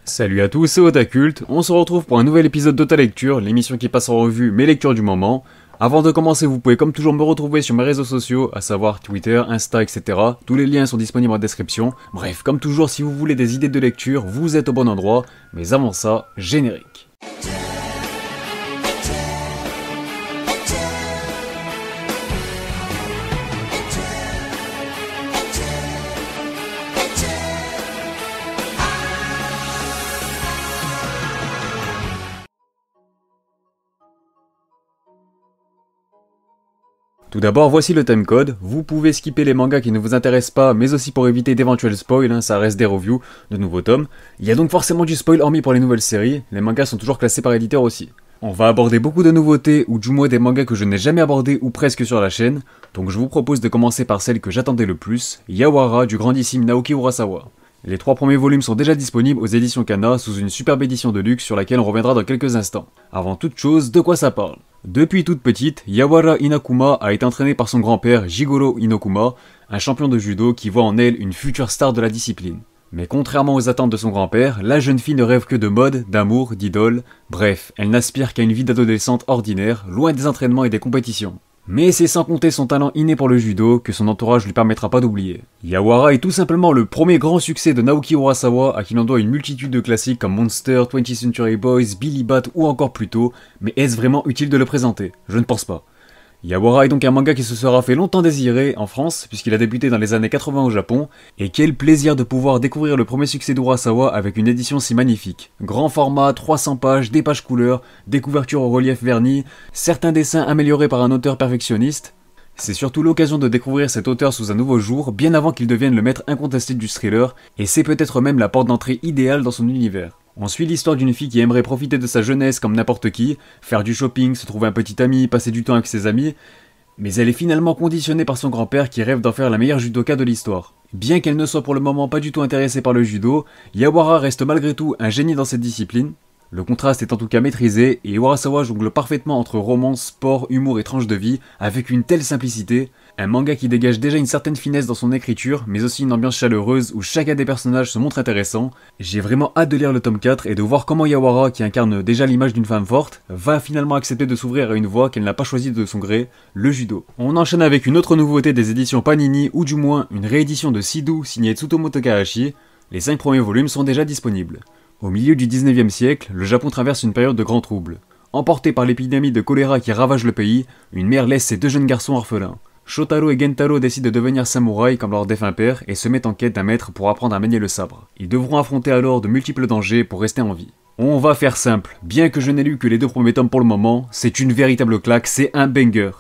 Salut à tous, c'est Otakult, on se retrouve pour un nouvel épisode d'Otalecture, l'émission qui passe en revue mes lectures du moment. Avant de commencer, vous pouvez comme toujours me retrouver sur mes réseaux sociaux, à savoir Twitter, Insta, etc. Tous les liens sont disponibles en description. Bref, comme toujours, si vous voulez des idées de lecture, vous êtes au bon endroit. Mais avant ça, générique. Tout d'abord, voici le timecode. Vous pouvez skipper les mangas qui ne vous intéressent pas, mais aussi pour éviter d'éventuels spoils, ça reste des reviews de nouveaux tomes. Il y a donc forcément du spoil hormis pour les nouvelles séries, les mangas sont toujours classés par éditeur aussi. On va aborder beaucoup de nouveautés, ou du moins des mangas que je n'ai jamais abordés ou presque sur la chaîne, donc je vous propose de commencer par celle que j'attendais le plus, Yawara du grandissime Naoki Urasawa. Les 3 premiers volumes sont déjà disponibles aux éditions Kana sous une superbe édition de luxe sur laquelle on reviendra dans quelques instants. Avant toute chose, de quoi ça parle? Depuis toute petite, Yawara Inakuma a été entraînée par son grand-père Jigoro Inokuma, un champion de judo qui voit en elle une future star de la discipline. Mais contrairement aux attentes de son grand-père, la jeune fille ne rêve que de mode, d'amour, d'idole, bref, elle n'aspire qu'à une vie d'adolescente ordinaire, loin des entraînements et des compétitions. Mais c'est sans compter son talent inné pour le judo que son entourage lui permettra pas d'oublier. Yawara est tout simplement le premier grand succès de Naoki Urasawa à qui l'on doit une multitude de classiques comme Monster, 20th Century Boys, Billy Bat ou encore plus tôt, mais est-ce vraiment utile de le présenter? Je ne pense pas. Yawara est donc un manga qui se sera fait longtemps désirer en France, puisqu'il a débuté dans les années 80 au Japon, et quel plaisir de pouvoir découvrir le premier succès d'Urasawa avec une édition si magnifique. Grand format, 300 pages, des pages couleurs, des couvertures au relief verni, certains dessins améliorés par un auteur perfectionniste. C'est surtout l'occasion de découvrir cet auteur sous un nouveau jour, bien avant qu'il devienne le maître incontesté du thriller, et c'est peut-être même la porte d'entrée idéale dans son univers. On suit l'histoire d'une fille qui aimerait profiter de sa jeunesse comme n'importe qui, faire du shopping, se trouver un petit ami, passer du temps avec ses amis, mais elle est finalement conditionnée par son grand-père qui rêve d'en faire la meilleure judoka de l'histoire. Bien qu'elle ne soit pour le moment pas du tout intéressée par le judo, Yawara reste malgré tout un génie dans cette discipline. Le contraste est en tout cas maîtrisé et Urasawa jongle parfaitement entre romance, sport, humour et tranche de vie avec une telle simplicité. Un manga qui dégage déjà une certaine finesse dans son écriture, mais aussi une ambiance chaleureuse où chacun des personnages se montre intéressant. J'ai vraiment hâte de lire le tome 4 et de voir comment Yawara, qui incarne déjà l'image d'une femme forte, va finalement accepter de s'ouvrir à une voie qu'elle n'a pas choisie de son gré, le judo. On enchaîne avec une autre nouveauté des éditions Panini, ou du moins une réédition de Sidou signée Tsutomu Takahashi. Les 5 premiers volumes sont déjà disponibles. Au milieu du 19e siècle, le Japon traverse une période de grands troubles. Emporté par l'épidémie de choléra qui ravage le pays, une mère laisse ses 2 jeunes garçons orphelins. Shotaro et Gentaro décident de devenir samouraïs comme leur défunt père et se mettent en quête d'un maître pour apprendre à manier le sabre. Ils devront affronter alors de multiples dangers pour rester en vie. On va faire simple, bien que je n'ai lu que les 2 premiers tomes pour le moment, c'est une véritable claque, c'est un banger.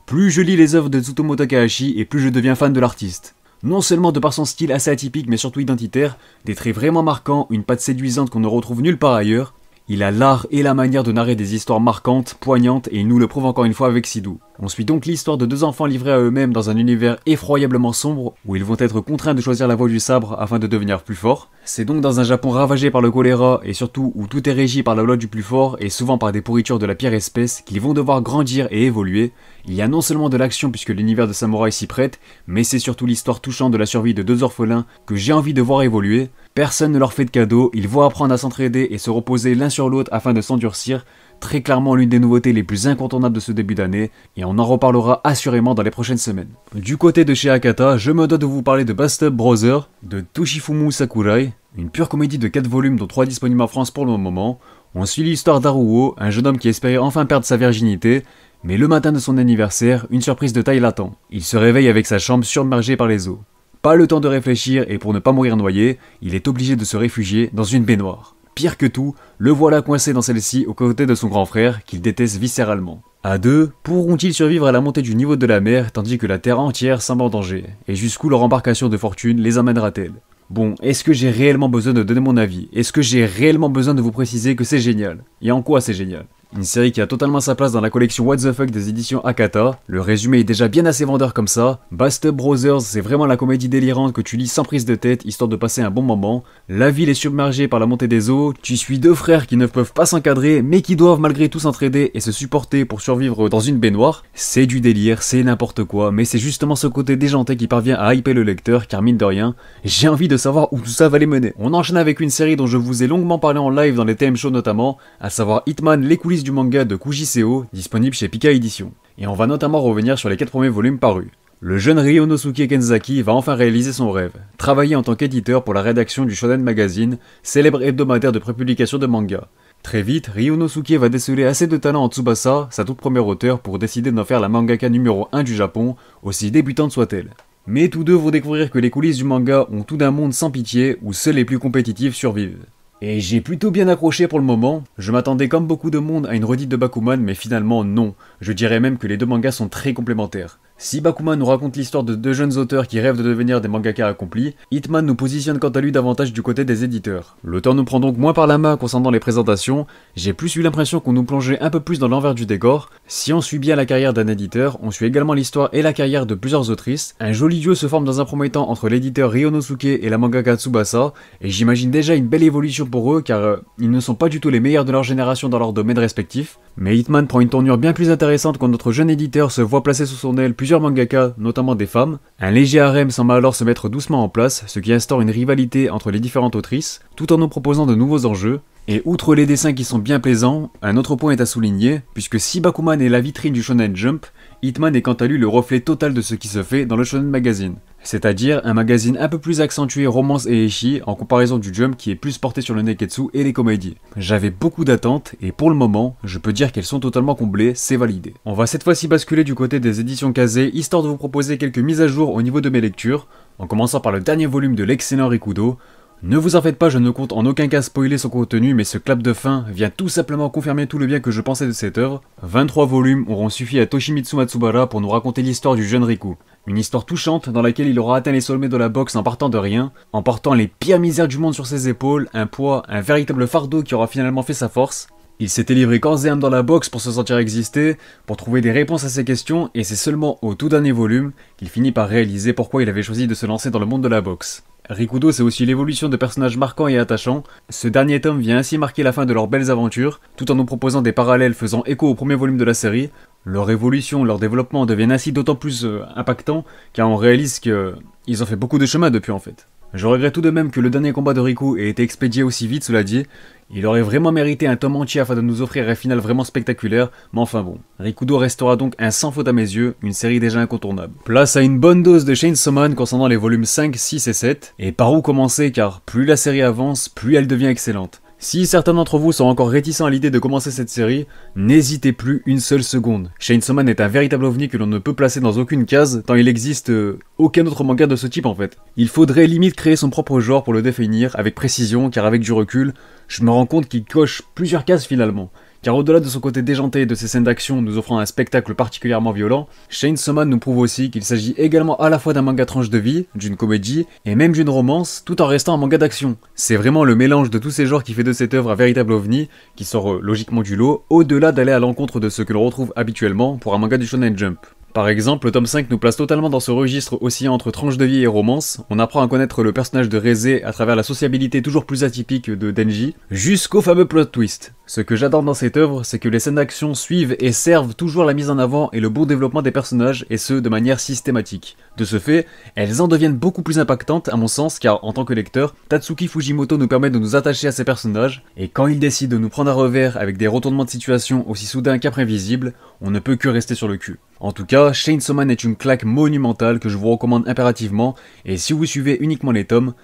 Plus je lis les œuvres de Tsutomu Takahashi et plus je deviens fan de l'artiste. Non seulement de par son style assez atypique mais surtout identitaire, des traits vraiment marquants, une patte séduisante qu'on ne retrouve nulle part ailleurs, il a l'art et la manière de narrer des histoires marquantes, poignantes et il nous le prouve encore une fois avec Sidou. On suit donc l'histoire de 2 enfants livrés à eux-mêmes dans un univers effroyablement sombre où ils vont être contraints de choisir la voie du sabre afin de devenir plus forts. C'est donc dans un Japon ravagé par le choléra et surtout où tout est régi par la loi du plus fort et souvent par des pourritures de la pire espèce qu'ils vont devoir grandir et évoluer. Il y a non seulement de l'action puisque l'univers de samouraï s'y prête, mais c'est surtout l'histoire touchante de la survie de 2 orphelins que j'ai envie de voir évoluer. Personne ne leur fait de cadeau, ils vont apprendre à s'entraider et se reposer l'un sur l'autre afin de s'endurcir. Très clairement l'une des nouveautés les plus incontournables de ce début d'année, et on en reparlera assurément dans les prochaines semaines. Du côté de chez Akata, je me dois de vous parler de Bust Up Brother, de Toshifumu Sakurai, une pure comédie de 4 volumes dont 3 disponibles en France pour le moment. On suit l'histoire d'Haruo, un jeune homme qui espérait enfin perdre sa virginité, mais le matin de son anniversaire, une surprise de taille l'attend. Il se réveille avec sa chambre submergée par les eaux. Pas le temps de réfléchir et pour ne pas mourir noyé, il est obligé de se réfugier dans une baignoire. Pire que tout, le voilà coincé dans celle-ci aux côtés de son grand frère qu'il déteste viscéralement. À 2, pourront-ils survivre à la montée du niveau de la mer tandis que la terre entière semble en danger? Et jusqu'où leur embarcation de fortune les emmènera-t-elle? Bon, est-ce que j'ai réellement besoin de donner mon avis? Est-ce que j'ai réellement besoin de vous préciser que c'est génial? Et en quoi c'est génial? une série qui a totalement sa place dans la collection What the Fuck des éditions Akata. Le résumé est déjà bien assez vendeur comme ça. Bust Up Brothers, c'est vraiment la comédie délirante que tu lis sans prise de tête, histoire de passer un bon moment. La ville est submergée par la montée des eaux, tu suis deux frères qui ne peuvent pas s'encadrer, mais qui doivent malgré tout s'entraider et se supporter pour survivre dans une baignoire. C'est du délire, c'est n'importe quoi, mais c'est justement ce côté déjanté qui parvient à hyper le lecteur, car mine de rien, j'ai envie de savoir où tout ça va les mener. On enchaîne avec une série dont je vous ai longuement parlé en live dans les TM Show notamment, à savoir Hitman, les coulisses du manga de Kuji Seo, disponible chez Pika Édition. Et on va notamment revenir sur les 4 premiers volumes parus. Le jeune Ryonosuke Kenzaki va enfin réaliser son rêve, travailler en tant qu'éditeur pour la rédaction du Shonen Magazine, célèbre hebdomadaire de prépublication de manga. Très vite, Ryonosuke va déceler assez de talent en Tsubasa, sa toute première auteure, pour décider d'en faire la mangaka numéro 1 du Japon, aussi débutante soit-elle. Mais tous deux vont découvrir que les coulisses du manga ont tout d'un monde sans pitié, où seuls les plus compétitifs survivent. Et j'ai plutôt bien accroché pour le moment, je m'attendais comme beaucoup de monde à une redite de Bakuman, mais finalement non, je dirais même que les deux mangas sont très complémentaires. Si Bakuman nous raconte l'histoire de deux jeunes auteurs qui rêvent de devenir des mangaka accomplis, Hitman nous positionne quant à lui davantage du côté des éditeurs. L'auteur nous prend donc moins par la main concernant les présentations, j'ai plus eu l'impression qu'on nous plongeait un peu plus dans l'envers du décor. Si on suit bien la carrière d'un éditeur, on suit également l'histoire et la carrière de plusieurs autrices. Un joli duo se forme dans un premier temps entre l'éditeur Ryonosuke et la mangaka Tsubasa, et j'imagine déjà une belle évolution pour eux car ils ne sont pas du tout les meilleurs de leur génération dans leur domaine respectif. Mais Hitman prend une tournure bien plus intéressante quand notre jeune éditeur se voit placer sous son aile plusieurs mangaka, notamment des femmes. Un léger harem semble alors se mettre doucement en place, ce qui instaure une rivalité entre les différentes autrices, tout en nous proposant de nouveaux enjeux. Et outre les dessins qui sont bien plaisants, un autre point est à souligner, puisque si Bakuman est la vitrine du Shonen Jump, Hitman est quant à lui le reflet total de ce qui se fait dans le Shonen Magazine. C'est-à-dire un magazine un peu plus accentué romance et ecchi en comparaison du Jump qui est plus porté sur le neketsu et les comédies. J'avais beaucoup d'attentes et pour le moment, je peux dire qu'elles sont totalement comblées, c'est validé. On va cette fois-ci basculer du côté des éditions Kazé, histoire de vous proposer quelques mises à jour au niveau de mes lectures, en commençant par le dernier volume de l'excellent Rikudo. Ne vous en faites pas, je ne compte en aucun cas spoiler son contenu, mais ce clap de fin vient tout simplement confirmer tout le bien que je pensais de cette œuvre. 23 volumes auront suffi à Toshimitsu Matsubara pour nous raconter l'histoire du jeune Riku. Une histoire touchante dans laquelle il aura atteint les sommets de la boxe en partant de rien, en portant les pires misères du monde sur ses épaules, un poids, un véritable fardeau qui aura finalement fait sa force. Il s'était livré corps et âme dans la boxe pour se sentir exister, pour trouver des réponses à ses questions, et c'est seulement au tout dernier volume qu'il finit par réaliser pourquoi il avait choisi de se lancer dans le monde de la boxe. Rikudo, c'est aussi l'évolution de personnages marquants et attachants. Ce dernier tome vient ainsi marquer la fin de leurs belles aventures, tout en nous proposant des parallèles faisant écho au premier volume de la série. Leur évolution, leur développement deviennent ainsi d'autant plus impactants, car on réalise qu'ils ont fait beaucoup de chemin depuis en fait. Je regrette tout de même que le dernier combat de Riku ait été expédié aussi vite, cela dit. Il aurait vraiment mérité un tome entier afin de nous offrir un final vraiment spectaculaire, mais enfin bon. Rikudo restera donc un sans faute à mes yeux, une série déjà incontournable. Place à une bonne dose de Chainsaw Man concernant les volumes 5, 6 et 7. Et par où commencer, car plus la série avance, plus elle devient excellente. Si certains d'entre vous sont encore réticents à l'idée de commencer cette série, n'hésitez plus une seule seconde. Chainsaw Man est un véritable ovni que l'on ne peut placer dans aucune case, tant il existe aucun autre manga de ce type en fait. Il faudrait limite créer son propre genre pour le définir avec précision, car avec du recul, je me rends compte qu'il coche plusieurs cases finalement. Car au-delà de son côté déjanté et de ses scènes d'action nous offrant un spectacle particulièrement violent, Chainsaw Man nous prouve aussi qu'il s'agit également à la fois d'un manga tranche de vie, d'une comédie, et même d'une romance, tout en restant un manga d'action. C'est vraiment le mélange de tous ces genres qui fait de cette œuvre un véritable ovni, qui sort logiquement du lot, au-delà d'aller à l'encontre de ce que l'on retrouve habituellement pour un manga du Shonen Jump. Par exemple, le tome 5 nous place totalement dans ce registre oscillant entre tranche de vie et romance. On apprend à connaître le personnage de Reze à travers la sociabilité toujours plus atypique de Denji, jusqu'au fameux plot twist. Ce que j'adore dans cette œuvre, c'est que les scènes d'action suivent et servent toujours la mise en avant et le bon développement des personnages, et ce, de manière systématique. De ce fait, elles en deviennent beaucoup plus impactantes à mon sens, car en tant que lecteur, Tatsuki Fujimoto nous permet de nous attacher à ces personnages, et quand il décide de nous prendre à revers avec des retournements de situation aussi soudains qu'imprévisibles, on ne peut que rester sur le cul. En tout cas, Chainsaw Man est une claque monumentale que je vous recommande impérativement, et si vous suivez uniquement les tomes,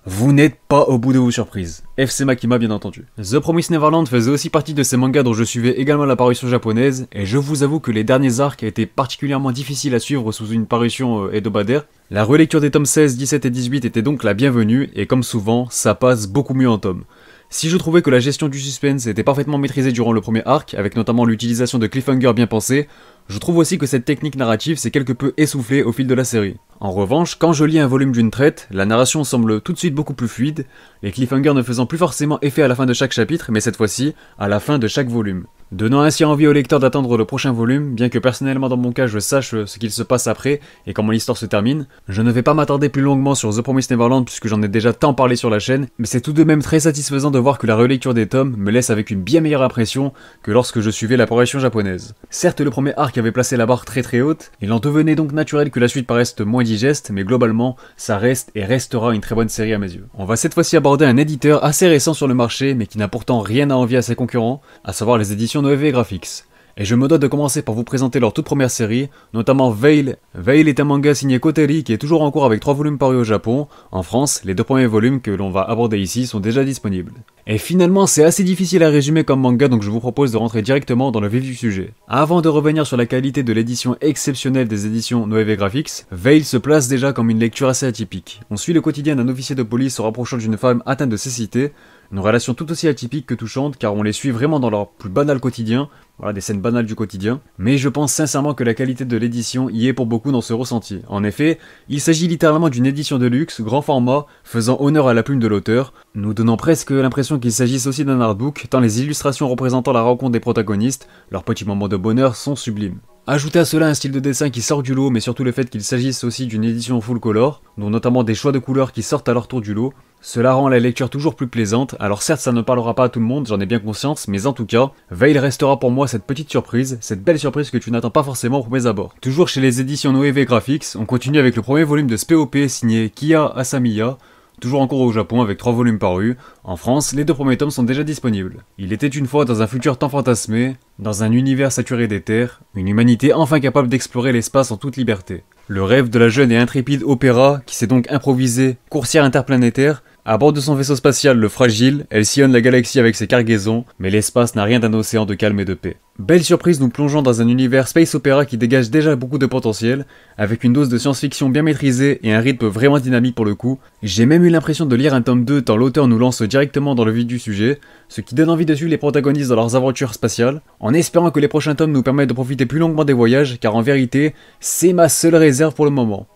vous n'êtes pas au bout de vos surprises. FC Makima bien entendu. The Promised Neverland faisait aussi partie de ces mangas dont je suivais également la parution japonaise, et je vous avoue que les derniers arcs étaient particulièrement difficiles à suivre sous une parution hebdomadaire. La relecture des tomes 16, 17 et 18 était donc la bienvenue, et comme souvent, ça passe beaucoup mieux en tome. Si je trouvais que la gestion du suspense était parfaitement maîtrisée durant le premier arc, avec notamment l'utilisation de cliffhangers bien pensés, je trouve aussi que cette technique narrative s'est quelque peu essoufflée au fil de la série. En revanche, quand je lis un volume d'une traite, la narration semble tout de suite beaucoup plus fluide, les cliffhangers ne faisant plus forcément effet à la fin de chaque chapitre, mais cette fois-ci, à la fin de chaque volume. donnant ainsi envie au lecteur d'attendre le prochain volume, bien que personnellement dans mon cas je sache ce qu'il se passe après et comment l'histoire se termine. Je ne vais pas m'attarder plus longuement sur The Promised Neverland puisque j'en ai déjà tant parlé sur la chaîne, mais c'est tout de même très satisfaisant de voir que la relecture des tomes me laisse avec une bien meilleure impression que lorsque je suivais la progression japonaise. Certes, le premier arc avait placé la barre très haute, il en devenait donc naturel que la suite paraisse moins digeste, mais globalement, ça reste et restera une très bonne série à mes yeux. On va cette fois-ci aborder un éditeur assez récent sur le marché, mais qui n'a pourtant rien à envier à ses concurrents, à savoir les éditions Noévé Graphics. Et je me dois de commencer par vous présenter leur toute première série, notamment Veil. Veil est un manga signé Koteri qui est toujours en cours avec 3 volumes parus au Japon. En France, les 2 premiers volumes que l'on va aborder ici sont déjà disponibles. Et finalement, c'est assez difficile à résumer comme manga, donc je vous propose de rentrer directement dans le vif du sujet. Avant de revenir sur la qualité de l'édition exceptionnelle des éditions Noévé Graphics, Veil se place déjà comme une lecture assez atypique. On suit le quotidien d'un officier de police se rapprochant d'une femme atteinte de cécité, une relation tout aussi atypique que touchante car on les suit vraiment dans leur plus banal quotidien, voilà des scènes banales du quotidien, mais je pense sincèrement que la qualité de l'édition y est pour beaucoup dans ce ressenti. En effet, il s'agit littéralement d'une édition de luxe, grand format, faisant honneur à la plume de l'auteur, nous donnant presque l'impression qu'il s'agisse aussi d'un artbook, tant les illustrations représentant la rencontre des protagonistes, leurs petits moments de bonheur sont sublimes. Ajoutez à cela un style de dessin qui sort du lot, mais surtout le fait qu'il s'agisse aussi d'une édition full color, dont notamment des choix de couleurs qui sortent à leur tour du lot. Cela rend la lecture toujours plus plaisante, alors certes ça ne parlera pas à tout le monde, j'en ai bien conscience, mais en tout cas, Veil restera pour moi cette petite surprise, cette belle surprise que tu n'attends pas forcément au premier abord. Toujours chez les éditions Noévé Graphics, on continue avec le premier volume de SPOP signé Kiya Asamiya, toujours en cours au Japon avec 3 volumes parus. En France, les 2 premiers tomes sont déjà disponibles. Il était une fois dans un futur tant fantasmé, dans un univers saturé d'éther, une humanité enfin capable d'explorer l'espace en toute liberté. Le rêve de la jeune et intrépide Opéra, qui s'est donc improvisée coursière interplanétaire, à bord de son vaisseau spatial le Fragile, elle sillonne la galaxie avec ses cargaisons, mais l'espace n'a rien d'un océan de calme et de paix. Belle surprise nous plongeons dans un univers space opéra qui dégage déjà beaucoup de potentiel, avec une dose de science-fiction bien maîtrisée et un rythme vraiment dynamique pour le coup. J'ai même eu l'impression de lire un tome 2 tant l'auteur nous lance directement dans le vif du sujet, ce qui donne envie de suivre les protagonistes dans leurs aventures spatiales, en espérant que les prochains tomes nous permettent de profiter plus longuement des voyages, car en vérité, c'est ma seule réserve pour le moment.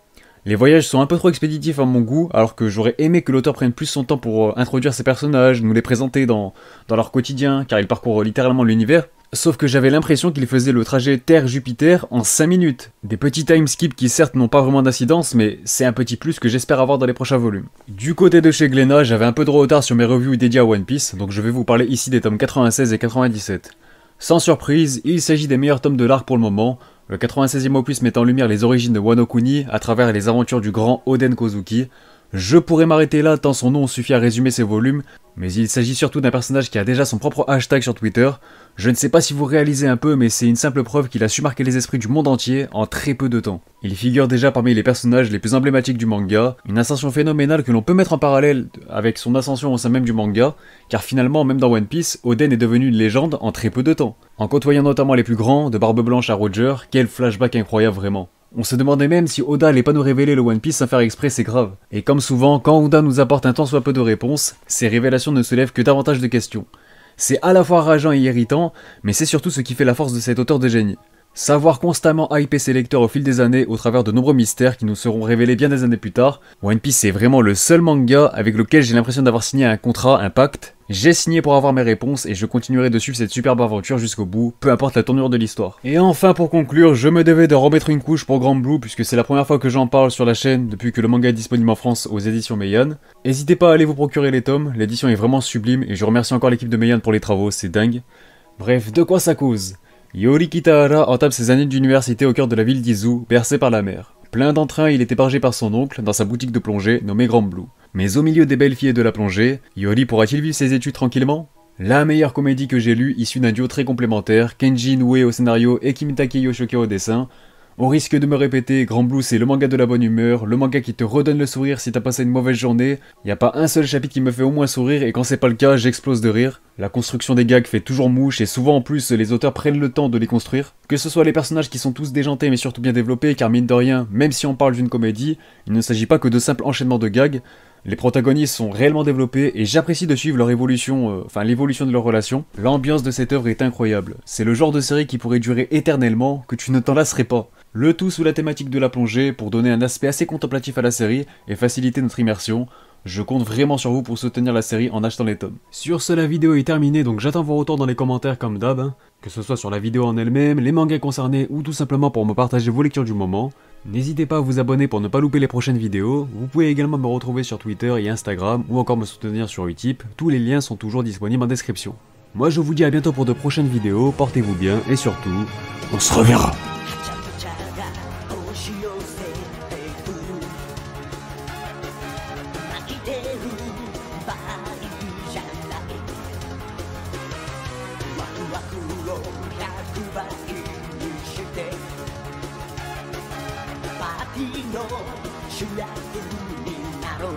Les voyages sont un peu trop expéditifs à mon goût, alors que j'aurais aimé que l'auteur prenne plus son temps pour introduire ses personnages, nous les présenter dans leur quotidien, car il parcourt littéralement l'univers. Sauf que j'avais l'impression qu'il faisait le trajet Terre-Jupiter en 5 minutes. Des petits time skips qui certes n'ont pas vraiment d'incidence, mais c'est un petit plus que j'espère avoir dans les prochains volumes. Du côté de chez Glénat, j'avais un peu de retard sur mes reviews dédiées à One Piece, donc je vais vous parler ici des tomes 96 et 97. Sans surprise, il s'agit des meilleurs tomes de l'arc pour le moment, le 96e opus met en lumière les origines de Wano Kuni à travers les aventures du grand Oden Kozuki. Je pourrais m'arrêter là tant son nom suffit à résumer ces volumes, mais il s'agit surtout d'un personnage qui a déjà son propre hashtag sur Twitter. Je ne sais pas si vous réalisez un peu, mais c'est une simple preuve qu'il a su marquer les esprits du monde entier en très peu de temps. Il figure déjà parmi les personnages les plus emblématiques du manga, une ascension phénoménale que l'on peut mettre en parallèle avec son ascension au sein même du manga, car finalement, même dans One Piece, Oden est devenu une légende en très peu de temps. En côtoyant notamment les plus grands, de Barbe Blanche à Roger, quel flashback incroyable vraiment. On se demandait même si Oda allait pas nous révéler le One Piece sans faire exprès, c'est grave. Et comme souvent, quand Oda nous apporte un tant soit peu de réponses, ces révélations ne soulèvent que davantage de questions. C'est à la fois rageant et irritant, mais c'est surtout ce qui fait la force de cet auteur de génie. Savoir constamment hyper ses lecteurs au fil des années au travers de nombreux mystères qui nous seront révélés bien des années plus tard. One Piece est vraiment le seul manga avec lequel j'ai l'impression d'avoir signé un contrat, un pacte. J'ai signé pour avoir mes réponses et je continuerai de suivre cette superbe aventure jusqu'au bout, peu importe la tournure de l'histoire. Et enfin pour conclure, je me devais de remettre une couche pour Grand Blue puisque c'est la première fois que j'en parle sur la chaîne depuis que le manga est disponible en France aux éditions Meian. N'hésitez pas à aller vous procurer les tomes, l'édition est vraiment sublime et je remercie encore l'équipe de Meian pour les travaux, c'est dingue. Bref, de quoi ça cause? Yori Kitahara entame ses années d'université au cœur de la ville d'Izu, bercé par la mer. Plein d'entrain, il est hébergé par son oncle dans sa boutique de plongée nommée Grand Blue. Mais au milieu des belles filles et de la plongée, Yori pourra-t-il vivre ses études tranquillement? La meilleure comédie que j'ai lue, issue d'un duo très complémentaire, Kenji Inoue au scénario et Kimitake Yoshoki au dessin. Au risque de me répéter, Grand Blue c'est le manga de la bonne humeur, le manga qui te redonne le sourire si t'as passé une mauvaise journée. Y a pas un seul chapitre qui me fait au moins sourire et quand c'est pas le cas, j'explose de rire. La construction des gags fait toujours mouche et souvent en plus les auteurs prennent le temps de les construire. Que ce soit les personnages qui sont tous déjantés mais surtout bien développés car mine de rien, même si on parle d'une comédie, il ne s'agit pas que de simples enchaînements de gags. Les protagonistes sont réellement développés et j'apprécie de suivre leur évolution, l'évolution de leur relation. L'ambiance de cette œuvre est incroyable. C'est le genre de série qui pourrait durer éternellement, que tu ne t'en lasserais pas. Le tout sous la thématique de la plongée pour donner un aspect assez contemplatif à la série et faciliter notre immersion. Je compte vraiment sur vous pour soutenir la série en achetant les tomes. Sur ce, la vidéo est terminée, donc j'attends vos retours dans les commentaires comme d'hab, hein. Que ce soit sur la vidéo en elle-même, les mangas concernés ou tout simplement pour me partager vos lectures du moment. N'hésitez pas à vous abonner pour ne pas louper les prochaines vidéos. Vous pouvez également me retrouver sur Twitter et Instagram ou encore me soutenir sur Utip. Tous les liens sont toujours disponibles en description. Moi je vous dis à bientôt pour de prochaines vidéos, portez-vous bien et surtout, on se reverra.「パーティーの主役になろう」